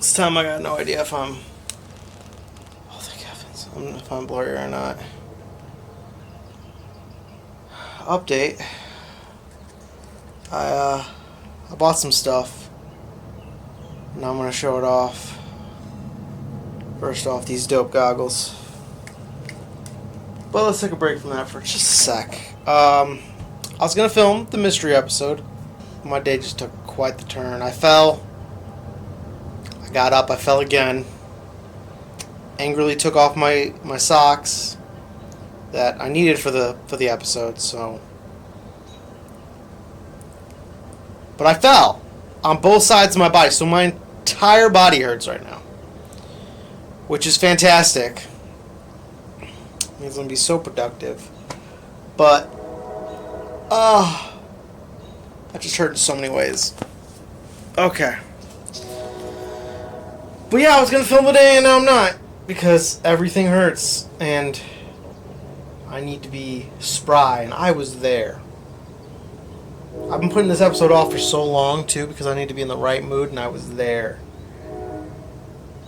This time I got no idea if I'm... Oh, thank heavens. If I'm blurry or not. Update. I bought some stuff. Now I'm going to show it off. First off, these dope goggles. But let's take a break from that for just a sec. I was going to film the mystery episode. My day just took quite the turn. I fell. I got up. I fell again. Angrily took off my socks that I needed for the episode. So, but I fell on both sides of my body, so my entire body hurts right now, which is fantastic. It's going to be so productive. But, I just hurt in so many ways. Okay. But yeah, I was going to film today and now I'm not. Because everything hurts. And I need to be spry. And I was there. I've been putting this episode off for so long too. Because I need to be in the right mood. And I was there.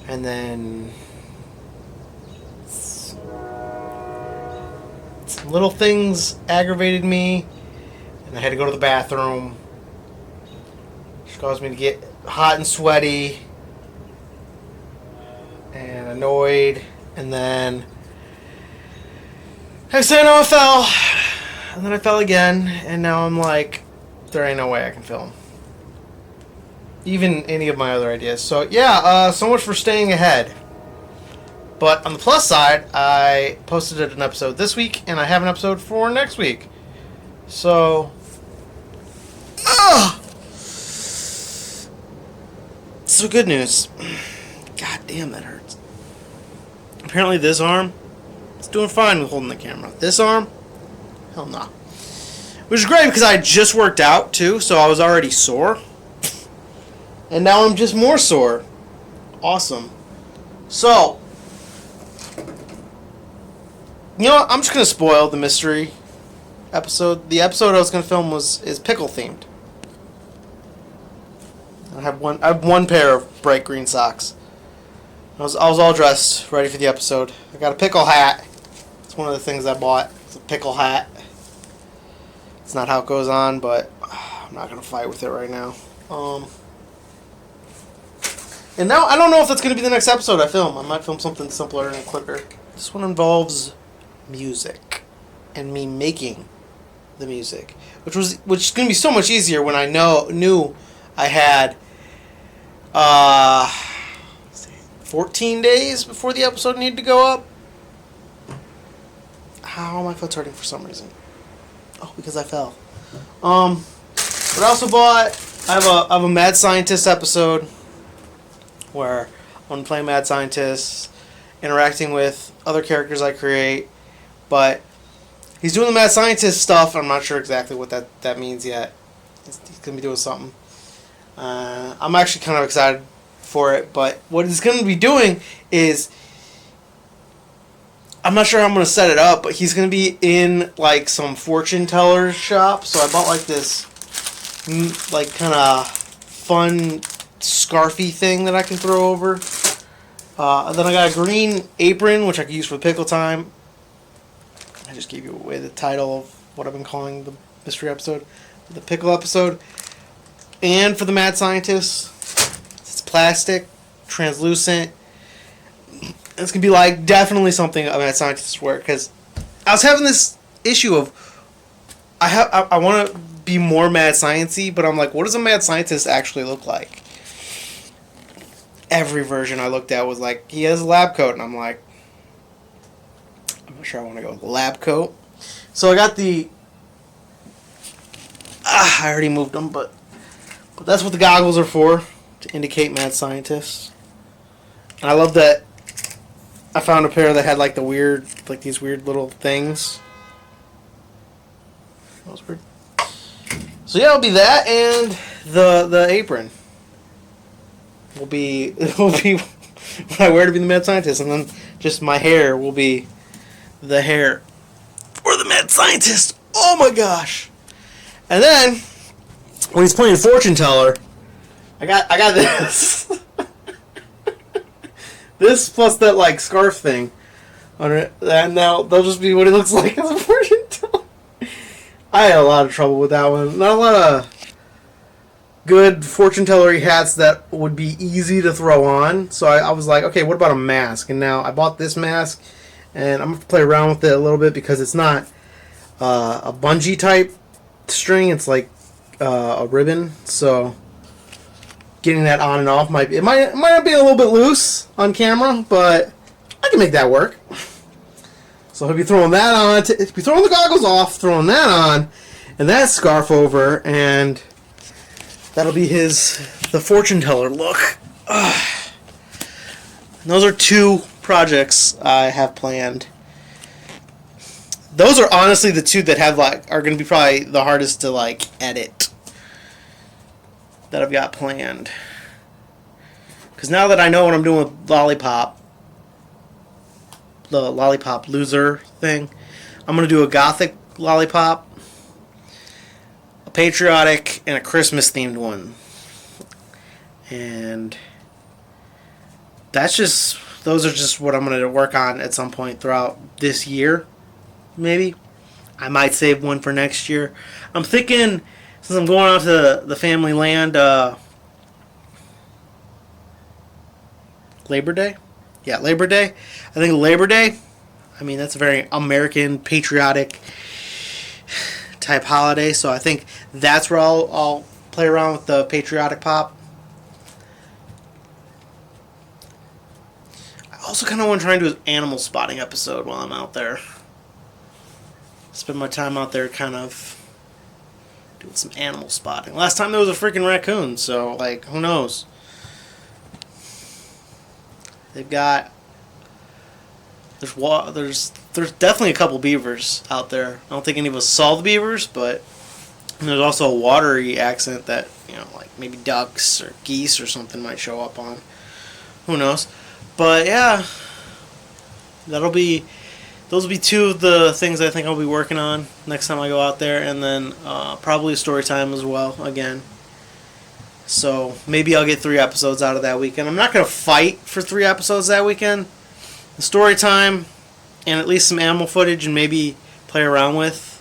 And then... some little things aggravated me, and I had to go to the bathroom, which caused me to get hot and sweaty and annoyed, and then next thing I know I fell, and then I fell again, and now I'm like, there ain't no way I can film even any of my other ideas. So yeah, so much for staying ahead. But on the plus side, I posted an episode this week, and I have an episode for next week. So, so good news. God damn, that hurts. Apparently this arm is doing fine with holding the camera. This arm, hell no. Which is great because I just worked out too, so I was already sore. And now I'm just more sore. Awesome. So, you know what? I'm just gonna spoil the mystery episode. The episode I was gonna film is pickle themed. I have one pair of bright green socks. I was all dressed, ready for the episode. I got a pickle hat. It's one of the things I bought. It's a pickle hat. It's not how it goes on, but I'm not gonna fight with it right now. And now I don't know if that's gonna be the next episode I film. I might film something simpler and quicker. This one involves music and me making the music, which is going to be so much easier when I knew I had 14 days before the episode needed to go up. How my foot's hurting for some reason. Oh, because I fell. But I also bought, I have a Mad Scientist episode where I'm going to play Mad Scientist, interacting with other characters I create. But he's doing the Mad Scientist stuff. I'm not sure exactly what that means yet. He's going to be doing something. I'm actually kind of excited for it. But what he's going to be doing is... I'm not sure how I'm going to set it up, but he's going to be in like some fortune teller shop. So I bought like this like kind of fun scarfy thing that I can throw over. Then I got a green apron, which I can use for pickle time. I just gave you away the title of what I've been calling the mystery episode, the pickle episode. And for the Mad Scientist, it's plastic, translucent. It's going to be like definitely something a Mad Scientist wear, because I was having this issue of I want to be more Mad Science-y, but I'm like, what does a Mad Scientist actually look like? Every version I looked at was like, he has a lab coat, and I'm like, I'm not sure I want to go with the lab coat. So I got the... I already moved them, but that's what the goggles are for, to indicate Mad Scientists. And I love that I found a pair that had like these weird little things. That was weird. So yeah, it'll be that, and the apron will be what I wear to be the Mad Scientist, and then just my hair will be the hair for the Mad Scientist. Oh my gosh! And then when he's playing fortune teller, I got this. This plus that like scarf thing on it, and now they'll just be what he looks like as a fortune teller. I had a lot of trouble with that one. Not a lot of good fortune tellery hats that would be easy to throw on. So I was like, okay, what about a mask? And now I bought this mask, and I'm gonna play around with it a little bit because it's not a bungee type string. It's like a ribbon. So getting that on and off might not be a little bit loose on camera, but I can make that work. So he'll be throwing that on, he'll be throwing the goggles off, throwing that on, and that scarf over, and that'll be the fortune teller look. Ugh. Those are 2 projects I have planned. Those are honestly the 2 that are going to be probably the hardest to edit that I've got planned. Because now that I know what I'm doing with Lollipop, the Lollipop loser thing, I'm going to do a gothic Lollipop, a patriotic, and a Christmas themed one. And those are just what I'm going to work on at some point throughout this year, maybe. I might save one for next year. I'm thinking, since I'm going out to the family land, Labor Day? Yeah, Labor Day. I think Labor Day, that's a very American, patriotic type holiday, so I think that's where I'll play around with the patriotic pop. I also kind of want to try and do an animal spotting episode while I'm out there. Spend my time out there kind of doing some animal spotting. Last time there was a freaking raccoon, so, who knows? They've got... There's definitely a couple beavers out there. I don't think any of us saw the beavers, but there's also a watery accent that, maybe ducks or geese or something might show up on. Who knows? But, yeah. Those will be 2 of the things I think I'll be working on next time I go out there, and then probably a story time as well, again. So maybe I'll get 3 episodes out of that weekend. I'm not going to fight for 3 episodes that weekend. The story time and at least some animal footage and maybe play around with.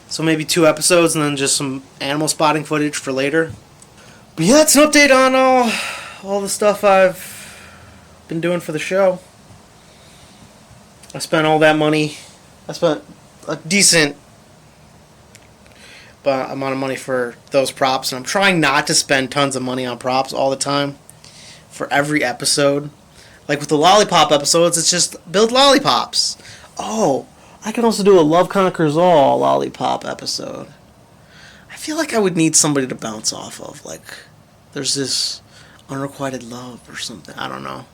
So maybe 2 episodes and then just some animal spotting footage for later. But yeah, it's an update on all the stuff I've been doing for the show. I spent all that money. I spent a decent amount of money for those props, and I'm trying not to spend tons of money on props all the time for every episode. Like with the Lollipop episodes, it's just build lollipops. Oh, I can also do a Love Conquers All Lollipop episode. I feel like I would need somebody to bounce off of. There's this unrequited love or something. I don't know.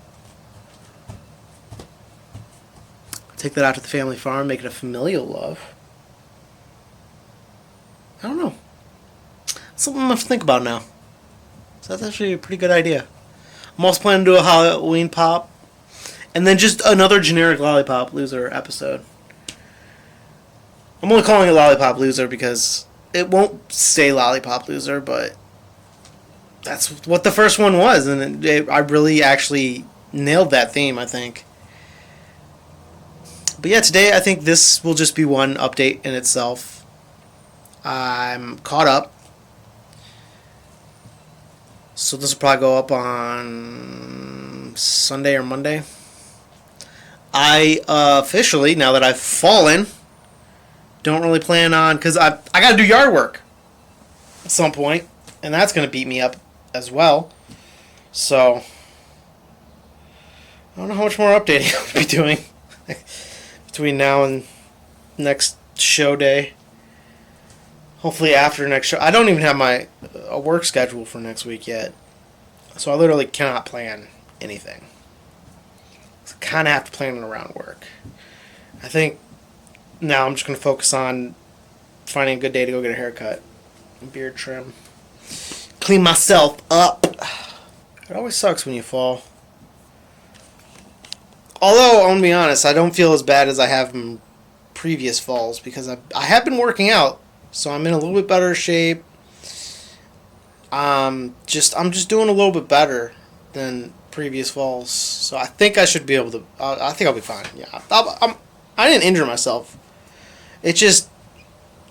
Take that out to the family farm, make it a familial love. I don't know. That's something I'm going to have to think about now. So that's actually a pretty good idea. I'm also planning to do a Halloween pop. And then just another generic Lollipop Loser episode. I'm only calling it Lollipop Loser because it won't say Lollipop Loser, but that's what the first one was. And I really actually nailed that theme, I think. But yeah, today I think this will just be one update in itself. I'm caught up. So this will probably go up on Sunday or Monday. I officially, now that I've fallen, don't really plan on... Because I got to do yard work at some point. And that's going to beat me up as well. So I don't know how much more updating I'll be doing between now and next show day. Hopefully after next show. I don't even have a work schedule for next week yet. So I literally cannot plan anything. So I kind of have to plan it around work. I think now I'm just going to focus on finding a good day to go get a haircut. Beard trim. Clean myself up. It always sucks when you fall. Although, I'm going to be honest, I don't feel as bad as I have in previous falls because I have been working out. So I'm in a little bit better shape. I'm just doing a little bit better than previous falls, so I think I should be able to. I think I'll be fine. Yeah, I didn't injure myself. It's just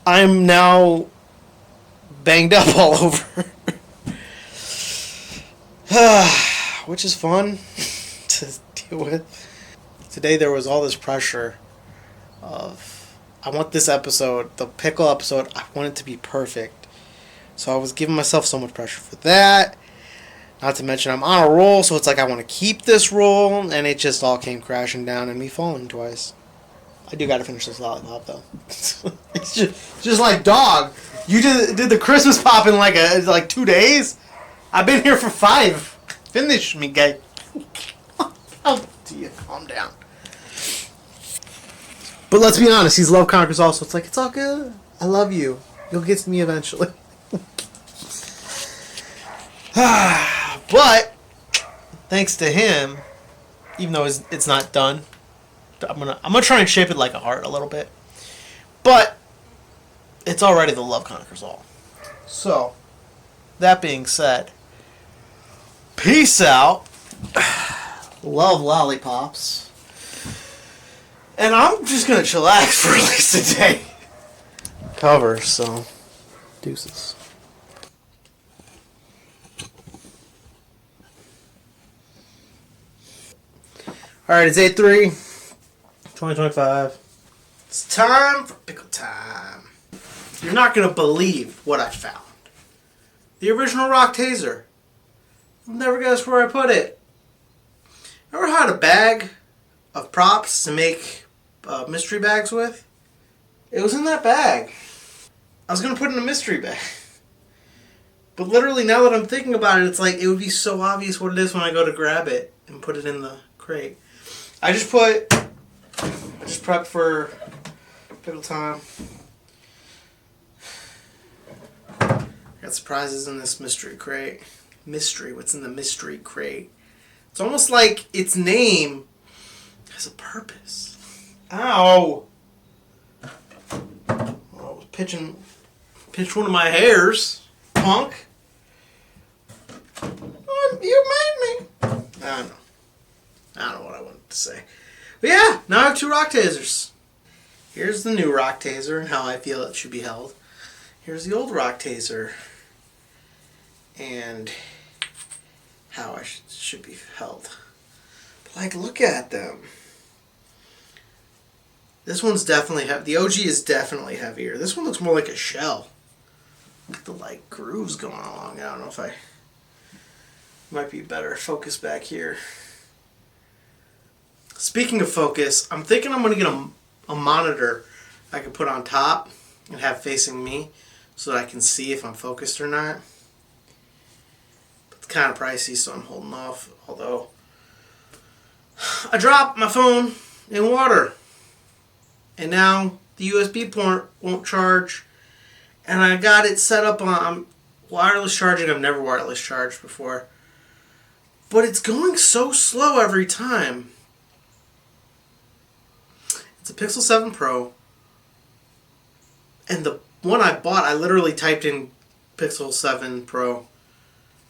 I'm now banged up all over, which is fun to deal with. Today there was all this pressure of I want this episode, the pickle episode, I want it to be perfect. So I was giving myself so much pressure for that. Not to mention I'm on a roll, so it's like I want to keep this roll, and it just all came crashing down and me falling twice. I do gotta finish this lollipop though. It's just like, dog, you did the Christmas pop in like 2 days? I've been here for 5. Finish me, guy. Oh, dear, calm down. But let's be honest, he's love conquers all, so it's like, it's all good. I love you. You'll get to me eventually. But thanks to him, even though it's not done, I'm gonna try and shape it like a heart a little bit. But it's already the love conquers all. So that being said, peace out. Love lollipops. And I'm just gonna chillax for at least a day. Cover, so deuces. Alright, it's 8/3, 2025. It's time for pickle time. You're not gonna believe what I found. The original rock taser. You'll never guess where I put it. Ever had a bag of props to make mystery bags with? It was in that bag. I was going to put it in a mystery bag. But literally, now that I'm thinking about it, it's like it would be so obvious what it is when I go to grab it and put it in the crate. I just prepped for pickle time. Got surprises in this mystery crate. Mystery, what's in the mystery crate? It's almost like its name has a purpose. Ow! I was pitched one of my hairs, punk. Oh, you made me. I don't know what I wanted to say. But yeah, now I have 2 rock tasers. Here's the new rock taser and how I feel it should be held. Here's the old rock taser and how I should be held. But like, look at them. This one's definitely heavy. The OG is definitely heavier. This one looks more like a shell. Look at the like grooves going along. I don't know if I might be better focus back here. Speaking of focus, I'm thinking I'm going to get a monitor I can put on top and have facing me so that I can see if I'm focused or not. But it's kind of pricey, so I'm holding off. Although I dropped my phone in water, and now the USB port won't charge, and I got it set up on wireless charging. I've never wireless charged before, but it's going so slow every time. It's a Pixel 7 Pro, and the one I bought, I literally typed in Pixel 7 Pro,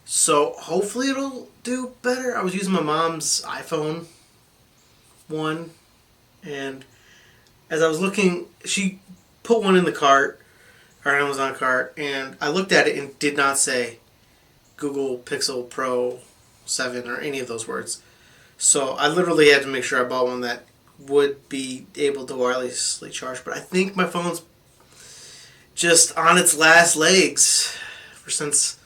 so hopefully it'll do better. I was using my mom's iPhone 1, and as I was looking, she put one in the cart, or Amazon cart, and I looked at it and did not say Google Pixel Pro 7 or any of those words. So I literally had to make sure I bought one that would be able to wirelessly charge. But I think my phone's just on its last legs since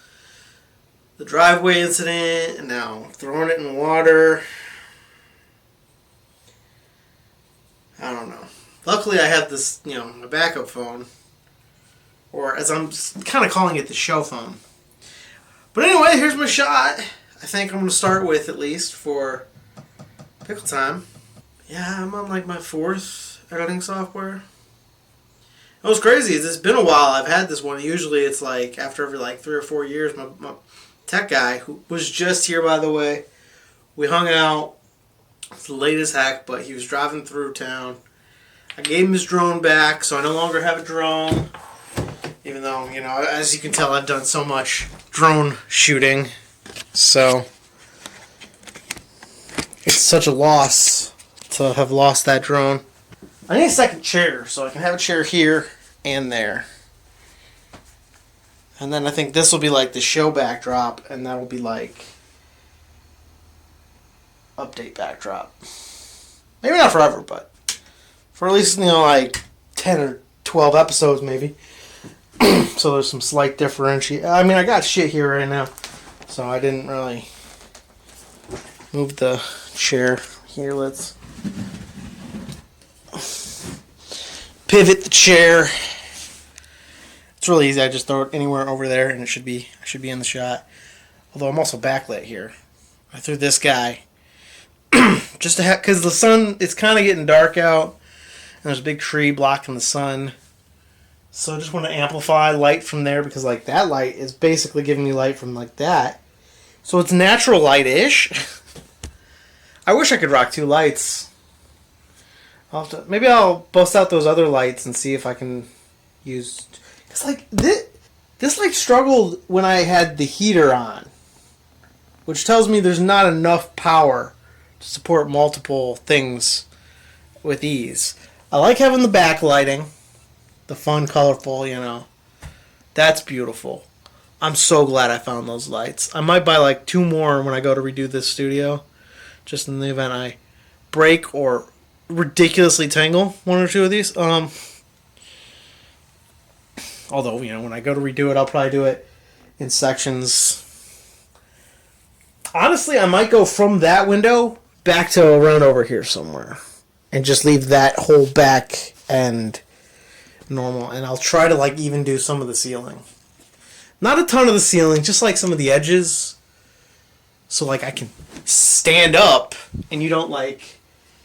the driveway incident, and now throwing it in water. I don't know. Luckily I have this, my backup phone, or as I'm kind of calling it, the show phone. But anyway, here's my shot. I think I'm going to start with, at least for pickle time. Yeah, I'm on like my 4th editing software. What's crazy is it's been a while I've had this one. Usually it's like after every like 3 or 4 years. My tech guy, who was just here by the way, we hung out. It's the latest hack, but he was driving through town. I gave him his drone back, so I no longer have a drone. Even though, as you can tell, I've done so much drone shooting. So It's such a loss to have lost that drone. I need a second chair, so I can have a chair here and there. And then I think this will be like the show backdrop, and that'll be like update backdrop. Maybe not forever, but for at least, like 10 or 12 episodes maybe. So there's some slight differentiation. I mean, I got shit here right now, so I didn't really move the chair. Here, let's pivot the chair. It's really easy. I just throw it anywhere over there, and I should be in the shot. Although I'm also backlit here. I threw this guy just to have, because the sun, it's kind of getting dark out, and there's a big tree blocking the sun. So I just want to amplify light from there, because like that light is basically giving me light from like that. So it's natural light-ish. I wish I could rock two lights. Maybe I'll bust out those other lights and see if I can use... It's like this light struggled when I had the heater on, which tells me there's not enough power to support multiple things with ease. I like having the backlighting, the fun, colorful, That's beautiful. I'm so glad I found those lights. I might buy like 2 more when I go to redo this studio, just in the event I break or ridiculously tangle 1 or 2 of these. Although, when I go to redo it, I'll probably do it in sections. Honestly, I might go from that window back to around over here somewhere, and just leave that whole back end normal. And I'll try to like even do some of the ceiling. Not a ton of the ceiling, just like some of the edges. So like I can stand up and you don't like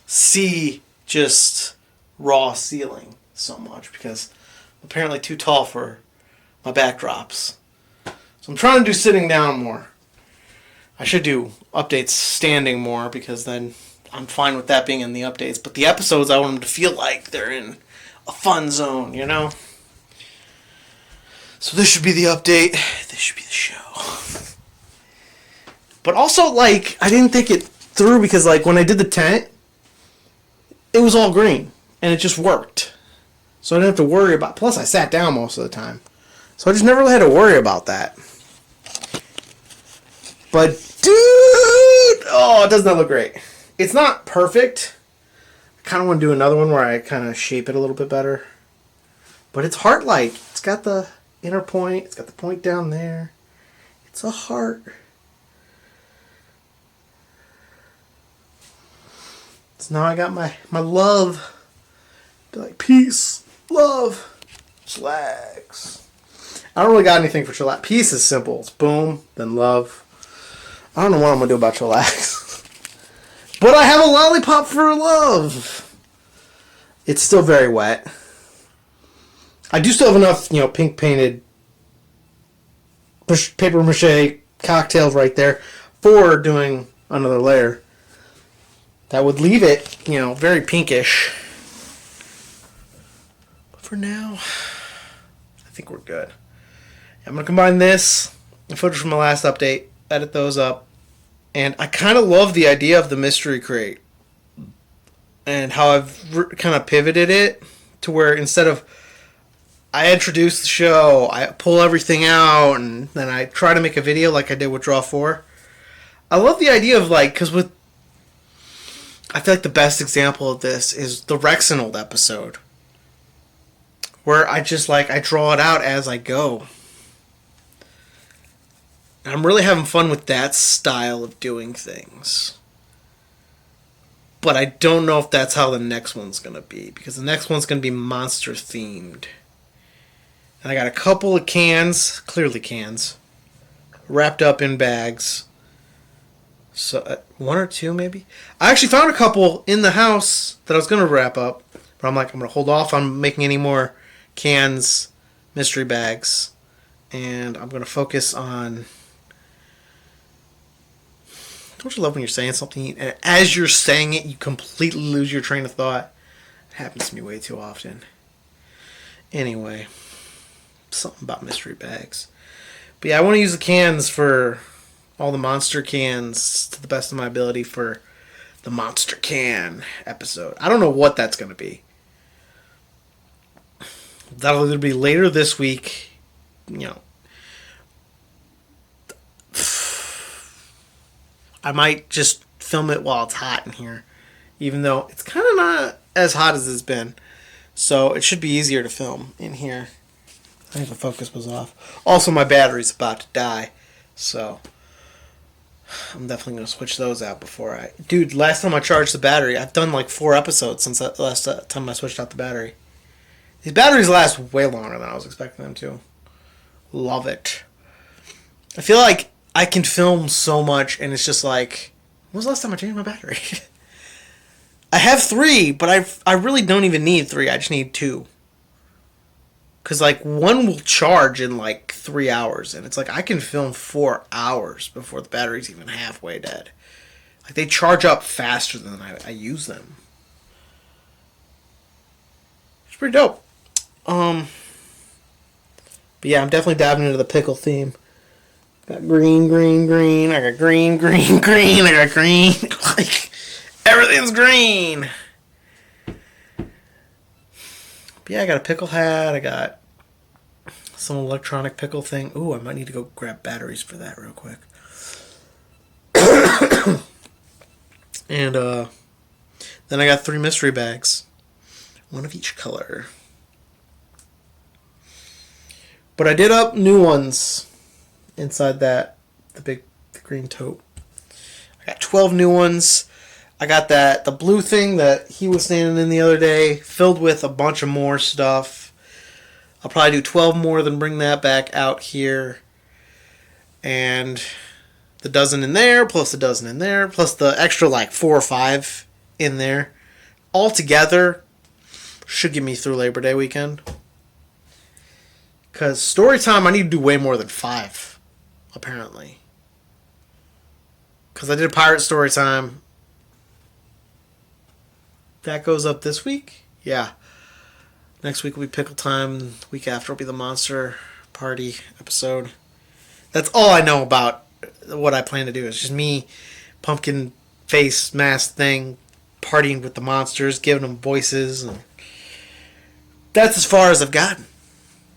see just raw ceiling so much, because I'm apparently too tall for my backdrops. So I'm trying to do sitting down more. I should do updates standing more, because then I'm fine with that being in the updates. But the episodes, I want them to feel like they're in a fun zone, So this should be the update. This should be the show. But also, like, I didn't think it through, because, like, when I did the tent, it was all green. And it just worked. So I didn't have to worry about... Plus, I sat down most of the time. So I just never really had to worry about that. But, dude... Oh, it does not look great. It's not perfect. I kind of want to do another one where I kind of shape it a little bit better. But it's heart-like. It's got the inner point. It's got the point down there. It's a heart. So now I got my love. Be like, peace, love, chillax. I don't really got anything for chillax. Peace is simple. It's boom, then love. I don't know what I'm going to do about chillax. But I have a lollipop for love. It's still very wet. I do still have enough, pink painted paper mache cocktails right there for doing another layer. That would leave it, very pinkish. But for now, I think we're good. I'm going to combine this and footage from my last update, edit those up. And I kind of love the idea of the mystery crate. And how I've kind of pivoted it to where instead of I introduce the show, I pull everything out, and then I try to make a video like I did with Draw 4. I love the idea of because I feel like the best example of this is the Rexinold episode, where I just I draw it out as I go. And I'm really having fun with that style of doing things. But I don't know if that's how the next one's going to be, because the next one's going to be monster themed. And I got a couple of cans, clearly cans, wrapped up in bags. So 1 or 2 maybe. I actually found a couple in the house that I was going to wrap up, but I'm going to hold off on making any more cans, mystery bags, and I'm going to focus on... Don't you love when you're saying something and as you're saying it you completely lose your train of thought? It happens to me way too often. Anyway, something about mystery bags. But yeah, I want to use the cans for all the monster cans to the best of my ability for the Monster Can episode. I don't know what that's going to be. That'll either be later this week, I might just film it while it's hot in here, even though it's kind of not as hot as it's been. So it should be easier to film in here. I think the focus was off. Also, my battery's about to die, so I'm definitely going to switch those out before I... Dude, last time I charged the battery, I've done like 4 episodes since the last time I switched out the battery. These batteries last way longer than I was expecting them to. Love it. I feel like I can film so much, and it's just like, when was the last time I changed my battery? I have 3, but I really don't even need 3. I just need 2. Because, like, 1 will charge in, like, 3 hours. And it's like, I can film 4 hours before the battery's even halfway dead. Like, they charge up faster than I use them. It's pretty dope. But yeah, I'm definitely diving into the pickle theme. Got green, green, green. I got green, green, green. I got green. Like, everything's green. But yeah, I got a pickle hat. I got some electronic pickle thing. Ooh, I might need to go grab batteries for that real quick. And then I got 3 mystery bags. 1 of each color. But I did up new ones inside the green tote. I got 12 new ones. I got the blue thing that he was standing in the other day, filled with a bunch of more stuff. I'll probably do 12 more, then bring that back out here. And the dozen in there, plus the dozen in there, plus the extra like 4 or 5 in there. All together should get me through Labor Day weekend. Because story time, I need to do way more than 5, apparently. Because I did a pirate story time. That goes up this week? Yeah. Next week will be pickle time. The week after will be the monster party episode. That's all I know about what I plan to do. It's just me, pumpkin face mask thing, partying with the monsters, giving them voices. And that's as far as I've gotten.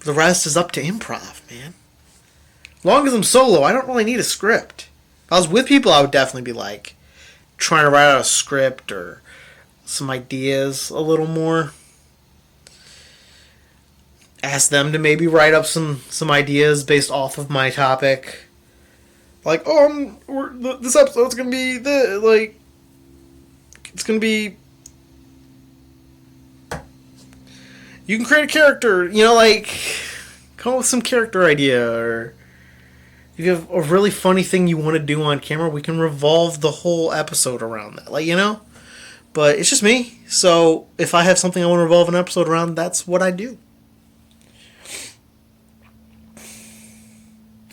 The rest is up to improv, man. As long as I'm solo, I don't really need a script. If I was with people, I would definitely be like trying to write out a script or some ideas a little more. Ask them to maybe write up some ideas based off of my topic. Like, this episode's gonna be it's gonna be. You can create a character, come up with some character idea, or if you have a really funny thing you want to do on camera, we can revolve the whole episode around that, But it's just me, so if I have something I want to revolve an episode around, that's what I do.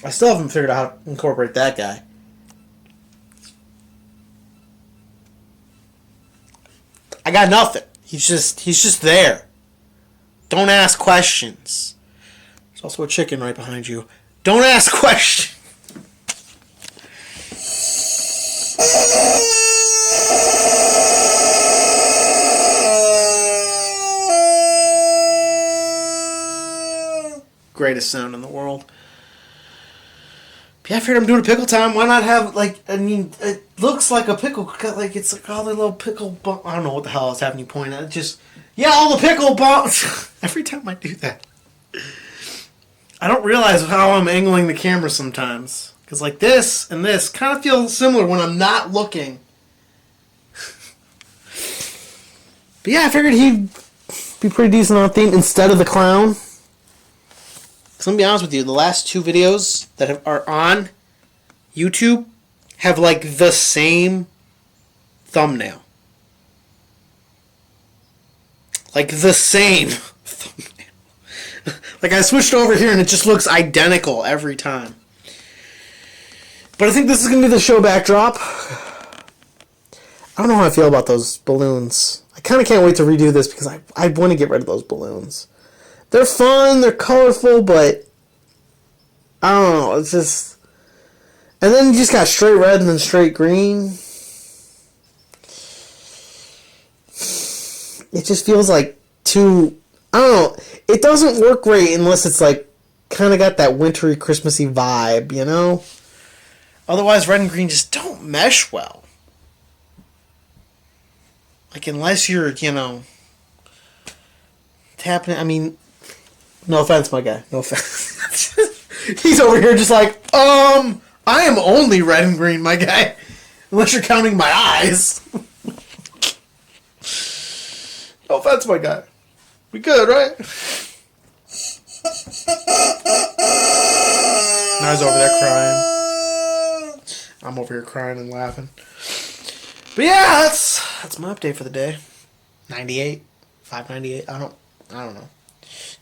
I still haven't figured out how to incorporate that guy. I got nothing. He's just there. Don't ask questions. There's also a chicken right behind you. Don't ask questions. Greatest sound in the world. Yeah, I figured I'm doing a pickle time. Why not have, it looks like a pickle, it's like all the little pickle bumps. I don't know what the hell I was having you point at. All the pickle bumps. Every time I do that. I don't realize how I'm angling the camera sometimes. Because, this and this kind of feel similar when I'm not looking. But yeah, I figured he'd be pretty decent on theme instead of the clown. So let me be honest with you, the last 2 videos that are on YouTube have the same thumbnail. The same thumbnail. I switched over here and it just looks identical every time. But I think this is going to be the show backdrop. I don't know how I feel about those balloons. I kind of can't wait to redo this because I want to get rid of those balloons. They're fun, they're colorful, but I don't know, it's just... And then you just got straight red and then straight green. it just feels like too, I don't know, it doesn't work great unless it's like kind of got that wintry, Christmassy vibe, you know? Otherwise, red and green just don't mesh well. Like, unless you're, you know, tapping, I mean, no offense, my guy, no offense. He's over here just like, I am only red and green, my guy. Unless you're counting my eyes. No offense, my guy. We good, right? Now he's over there crying. I'm over here crying and laughing. But yeah, that's my update for the day. 98, 598. I don't know.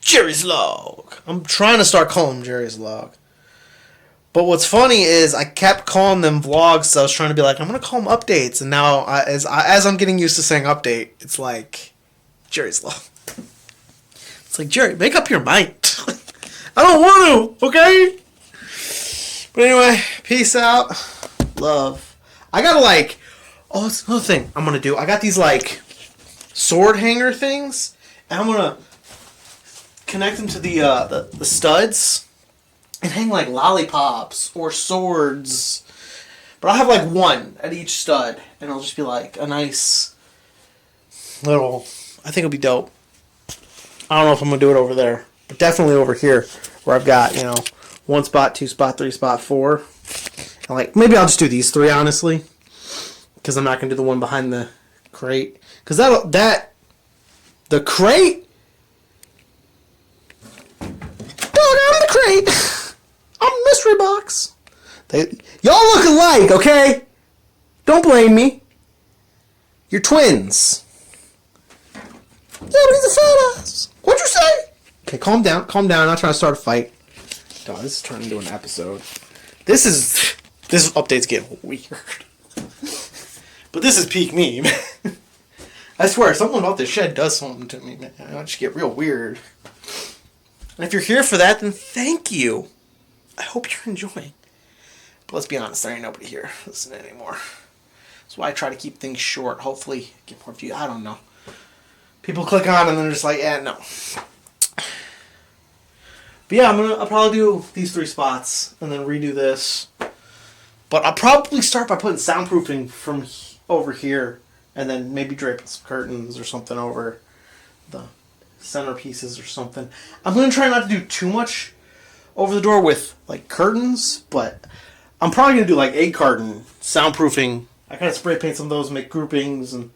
Jerry's log. I'm trying to start calling him Jerry's log. But what's funny is I kept calling them vlogs, so I was trying to be like, I'm gonna call them updates, and now as I'm getting used to saying update, it's like Jerry's log. It's like, Jerry, make up your mind. I don't want to, okay? But anyway, peace out. Love. I gotta like, oh, it's another thing I'm gonna do. I got these like sword hanger things, and I'm gonna connect them to the studs and hang like lollipops or swords. But I'll have like one at each stud, and it'll just be like a nice little, I think it'll be dope. I don't know if I'm going to do it over there, but definitely over here where I've got, you know, 1 spot, 2 spot, 3 spot, 4. And like, maybe I'll just do these 3, honestly, because I'm not going to do the one behind the crate. Because the crate, the crate. I'm a mystery box. Y'all look alike, okay? Don't blame me. You're twins. Yeah, but he's a fat ass. What'd you say? Okay, calm down. Calm down. I'm not trying to start a fight. God, this is turning into an episode. This update's getting weird. But this is peak me, man. I swear, something about this shed does something to me, man. I just get real weird. And if you're here for that, then thank you. I hope you're enjoying. But let's be honest, there ain't nobody here listening anymore. That's why I try to keep things short. Hopefully, get more views. I don't know. People click on and then they're just like, no. But yeah, I'll probably do these 3 spots and then redo this. But I'll probably start by putting soundproofing from over here and then maybe draping some curtains or something over the centerpieces or something. I'm going to try not to do too much over the door with like curtains, but I'm probably going to do like 8 carton soundproofing. I kind of spray paint some of those, make groupings, and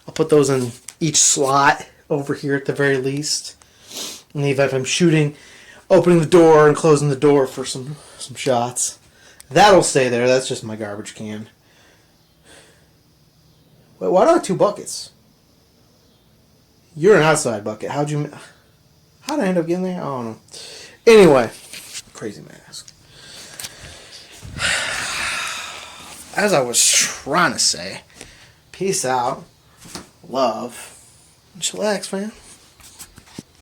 I'll put those in each slot over here at the very least. And if I'm shooting, opening the door and closing the door for some shots. That'll stay there. That's just my garbage can. Wait, why do I have 2 buckets? You're an outside bucket. How'd I end up getting there? I don't know. Anyway, crazy mask. As I was trying to say, peace out, love, and chillax, man.